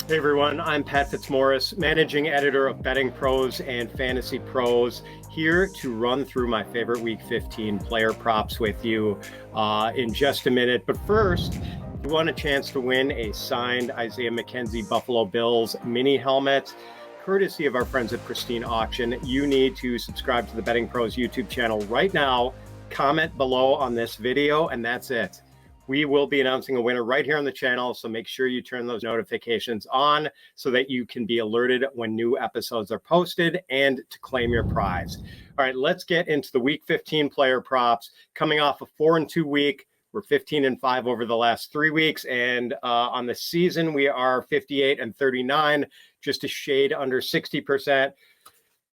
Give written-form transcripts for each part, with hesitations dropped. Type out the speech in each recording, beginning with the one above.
Hey everyone, I'm Pat Fitzmaurice, managing editor of Betting Pros and Fantasy Pros, here to run through my favorite Week 15 player props with you in just a minute. But first, if you want a chance to win a signed Isaiah McKenzie Buffalo Bills mini helmet, courtesy of our friends at Pristine Auction, you need to subscribe to the Betting Pros YouTube channel right now, comment below on this video, and that's it. We will be announcing a winner right here on the channel, so make sure you turn those notifications on so that you can be alerted when new episodes are posted and to claim your prize. All right, let's get into the Week 15 player props. Coming off a 4-2 week, we're 15-5 over the last 3 weeks, and on the season, we are 58-39, just a shade under 60%.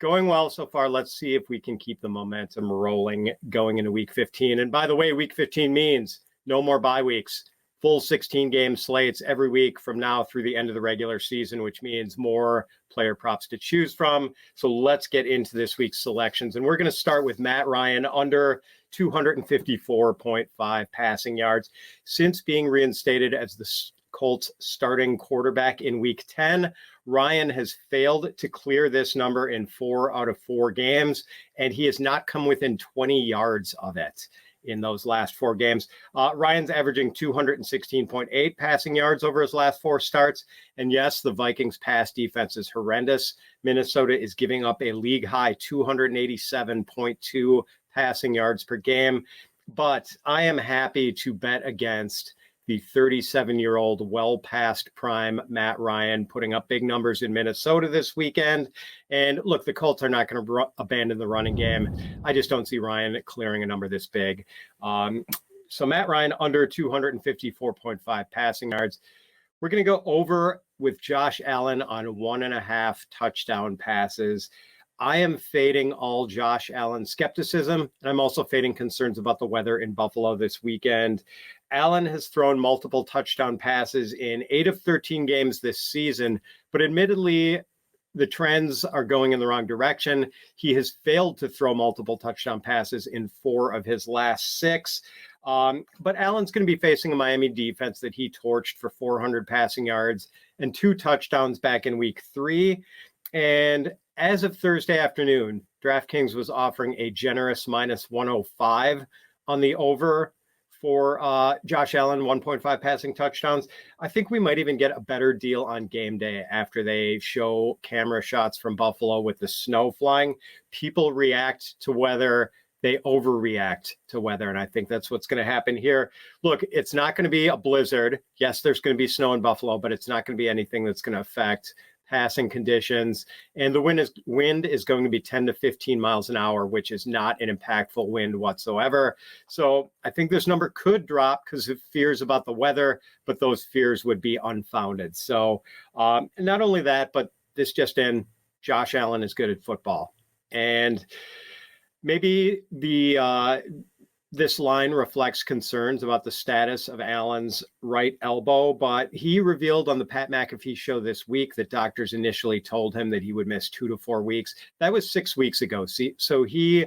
Going well so far. Let's see if we can keep the momentum rolling going into Week 15. And by the way, Week 15 means no more bye weeks, full 16-game slates every week from now through the end of the regular season, which means more player props to choose from. So let's get into this week's selections. And we're going to start with Matt Ryan under 254.5 passing yards. Since being reinstated as the Colts starting quarterback in Week 10, Ryan has failed to clear this number in 4 out of 4 games, and he has not come within 20 yards of it in those last 4 games. Ryan's averaging 216.8 passing yards over his last 4 starts. And yes, the Vikings pass defense is horrendous. Minnesota is giving up a league high 287.2 passing yards per game. But I am happy to bet against the 37-year-old, well past prime Matt Ryan, putting up big numbers in Minnesota this weekend. And look, the Colts are not going to abandon the running game. I just don't see Ryan clearing a number this big. So Matt Ryan under 254.5 passing yards. We're going to go over with Josh Allen on 1.5 touchdown passes. I am fading all Josh Allen skepticism, and I'm also fading concerns about the weather in Buffalo this weekend. Allen has thrown multiple touchdown passes in 8 of 13 games this season, but admittedly, the trends are going in the wrong direction. He has failed to throw multiple touchdown passes in 4 of his last 6. But Allen's going to be facing a Miami defense that he torched for 400 passing yards and 2 touchdowns back in Week 3. And as of Thursday afternoon, DraftKings was offering a generous minus 105 on the over for Josh Allen, 1.5 passing touchdowns. I think we might even get a better deal on game day after they show camera shots from Buffalo with the snow flying. People react to weather. They overreact to weather, and I think that's what's going to happen here. Look, it's not going to be a blizzard. Yes, there's going to be snow in Buffalo, but it's not going to be anything that's going to affect passing conditions. And the wind is going to be 10 to 15 miles an hour, which is not an impactful wind whatsoever. So I think this number could drop because of fears about the weather, but those fears would be unfounded. So not only that, but this just in, Josh Allen is good at football. And maybe this line reflects concerns about the status of Allen's right elbow, but he revealed on the Pat McAfee show this week that doctors initially told him that he would miss 2 to 4 weeks. That was 6 weeks ago. So he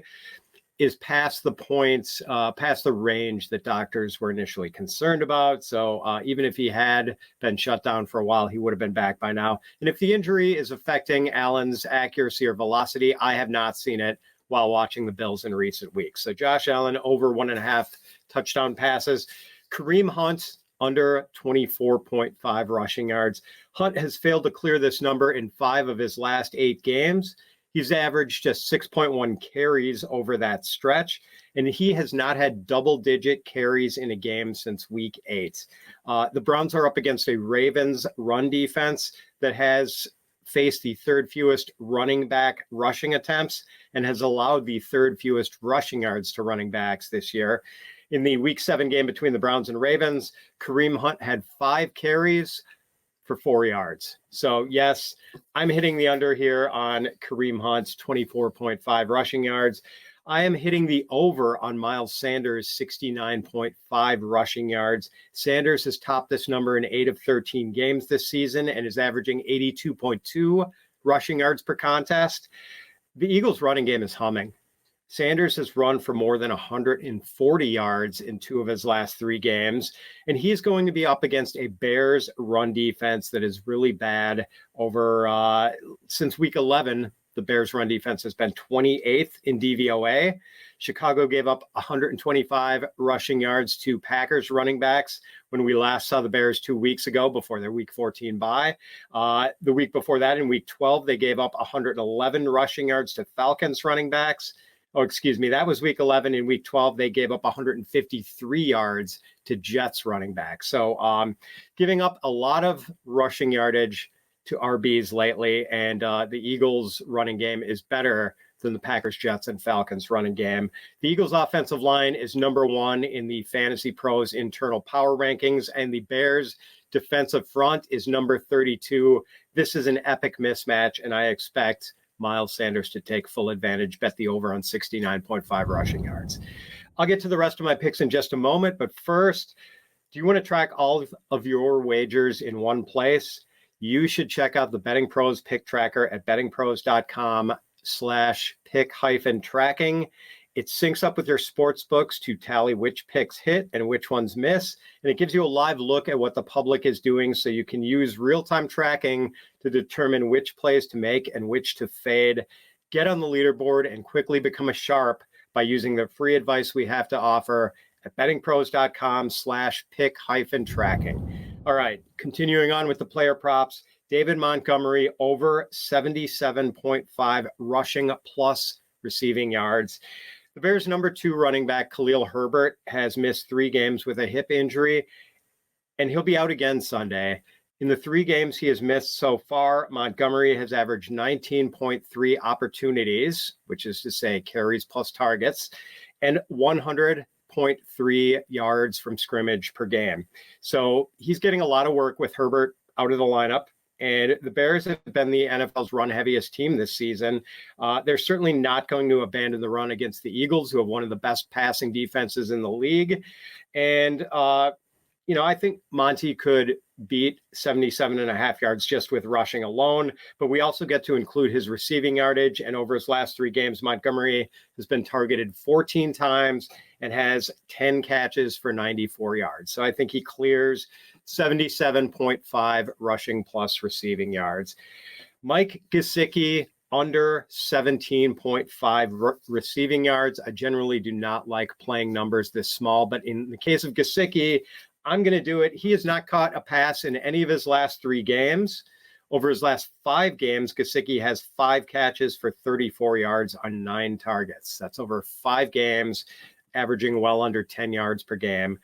is past the points, past the range that doctors were initially concerned about. So even if he had been shut down for a while, he would have been back by now. And if the injury is affecting Allen's accuracy or velocity, I have not seen it while watching the Bills in recent weeks. So Josh Allen over 1.5 touchdown passes. Kareem Hunt under 24.5 rushing yards. Hunt has failed to clear this number in 5 of his last 8 games. He's averaged just 6.1 carries over that stretch, and he has not had double-digit carries in a game since Week 8. The Browns are up against a Ravens run defense that has faced the 3rd fewest running back rushing attempts and has allowed the 3rd fewest rushing yards to running backs this year. In the Week 7 game between the Browns and Ravens, Kareem Hunt had 5 carries for 4 yards. So yes, I'm hitting the under here on Kareem Hunt's 24.5 rushing yards. I am hitting the over on Miles Sanders' 69.5 rushing yards. Sanders has topped this number in 8 of 13 games this season and is averaging 82.2 rushing yards per contest. The Eagles' running game is humming. Sanders has run for more than 140 yards in 2 of his last 3 games, and he's going to be up against a Bears run defense that is really bad. Since week 11, the Bears run defense has been 28th in DVOA. Chicago gave up 125 rushing yards to Packers running backs when we last saw the Bears 2 weeks ago before their week 14 bye. The week before that, in week 12, they gave up 111 rushing yards to Falcons running backs. That was week 11. In week 12, they gave up 153 yards to Jets running backs. So giving up a lot of rushing yardage to RBs lately, and the Eagles running game is better than the Packers, Jets, and Falcons running game. The Eagles offensive line is number 1 in the Fantasy Pros internal power rankings, and the Bears defensive front is number 32. This is an epic mismatch, and I expect Miles Sanders to take full advantage. Bet the over on 69.5 rushing yards. I'll get to the rest of my picks in just a moment, but first, do you want to track all of your wagers in one place? You should check out the Betting Pros pick tracker at bettingpros.com/pick-tracking. It syncs up with your sports books to tally which picks hit and which ones miss. And it gives you a live look at what the public is doing, so you can use real-time tracking to determine which plays to make and which to fade. Get on the leaderboard and quickly become a sharp by using the free advice we have to offer at bettingpros.com/pick-tracking. All right, continuing on with the player props. David Montgomery over 77.5 rushing plus receiving yards. The Bears' number 2 running back, Khalil Herbert, has missed 3 games with a hip injury, and he'll be out again Sunday. In the 3 games he has missed so far, Montgomery has averaged 19.3 opportunities, which is to say carries plus targets, and 100.3 yards from scrimmage per game. So he's getting a lot of work with Herbert out of the lineup. And the Bears have been the NFL's run-heaviest team this season. They're certainly not going to abandon the run against the Eagles, who have one of the best passing defenses in the league. And, I think Monty could beat 77.5 yards just with rushing alone, but we also get to include his receiving yardage. And over his last 3 games, Montgomery has been targeted 14 times and has 10 catches for 94 yards. So I think he clears 77.5 rushing plus receiving yards. Mike Gesicki under 17.5 receiving yards. I generally do not like playing numbers this small, but in the case of Gesicki, I'm going to do it. He has not caught a pass in any of his last 3 games. Over his last 5 games, Gesicki has 5 catches for 34 yards on 9 targets. That's over 5 games, averaging well under 10 yards per game.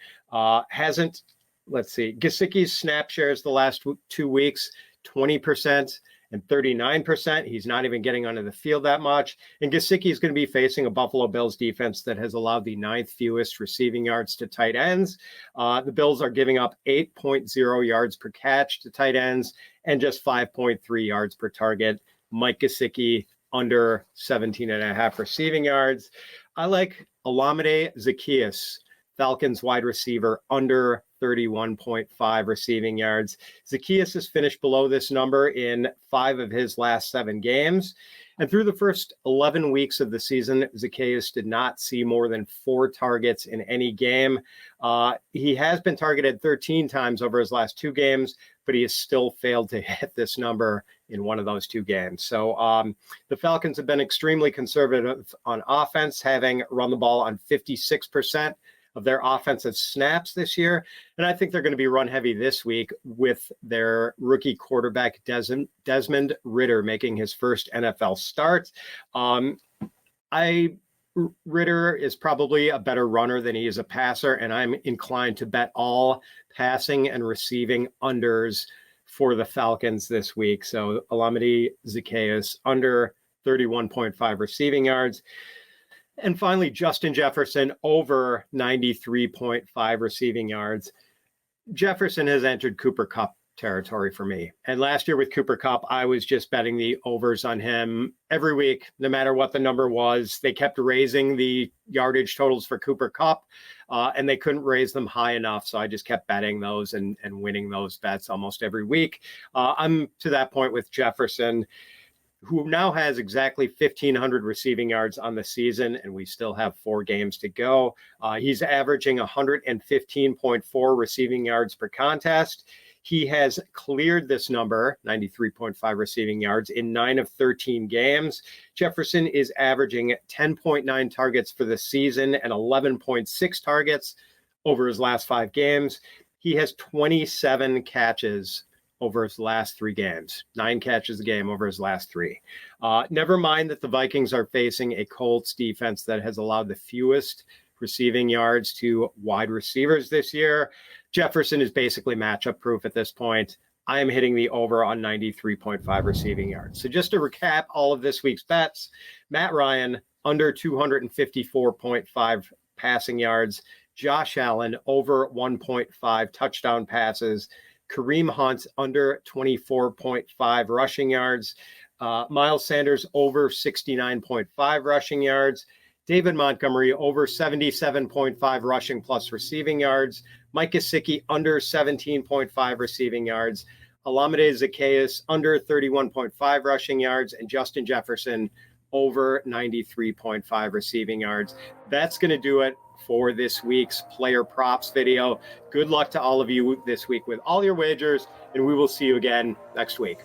Gesicki's snap shares the last 2 weeks, 20% and 39%. He's not even getting onto the field that much. And Gesicki is going to be facing a Buffalo Bills defense that has allowed the 9th fewest receiving yards to tight ends. The Bills are giving up 8.0 yards per catch to tight ends and just 5.3 yards per target. Mike Gesicki under 17.5 receiving yards. I like Olamide Zaccheaus, Falcons wide receiver, under 31.5 receiving yards. Zaccheaus has finished below this number in 5 of his last 7 games. And through the first 11 weeks of the season, Zaccheaus did not see more than 4 targets in any game. He has been targeted 13 times over his last 2 games, but he has still failed to hit this number in one of those 2 games. So the Falcons have been extremely conservative on offense, having run the ball on 56% of their offensive snaps this year. And I think they're going to be run heavy this week with their rookie quarterback, Desmond Ridder, making his first NFL start. Ridder is probably a better runner than he is a passer, and I'm inclined to bet all passing and receiving unders for the Falcons this week. So Olamide Zaccheaus under 31.5 receiving yards. And finally, Justin Jefferson over 93.5 receiving yards. Jefferson has entered Cooper Kupp territory for me. And last year with Cooper Kupp, I was just betting the overs on him every week, no matter what the number was. They kept raising the yardage totals for Cooper Kupp, and they couldn't raise them high enough. So I just kept betting those and winning those bets almost every week. I'm to that point with Jefferson. who now has exactly 1,500 receiving yards on the season, and we still have 4 games to go. He's averaging 115.4 receiving yards per contest. He has cleared this number, 93.5 receiving yards, in 9 of 13 games. Jefferson is averaging 10.9 targets for the season and 11.6 targets over his last 5 games. He has 27 catches over his last 3 games, 9 catches a game over his last 3. Never mind that the Vikings are facing a Colts defense that has allowed the fewest receiving yards to wide receivers this year. Jefferson is basically matchup proof at this point. I am hitting the over on 93.5 receiving yards. So just to recap all of this week's bets, Matt Ryan under 254.5 passing yards, Josh Allen over 1.5 touchdown passes, Kareem Hunt under 24.5 rushing yards, Miles Sanders over 69.5 rushing yards, David Montgomery over 77.5 rushing plus receiving yards, Mike Gesicki under 17.5 receiving yards, Olamide Zaccheaus under 31.5 rushing yards, and Justin Jefferson over 93.5 receiving yards. That's going to do it for this week's player props video. Good luck to all of you this week with all your wagers, and we will see you again next week.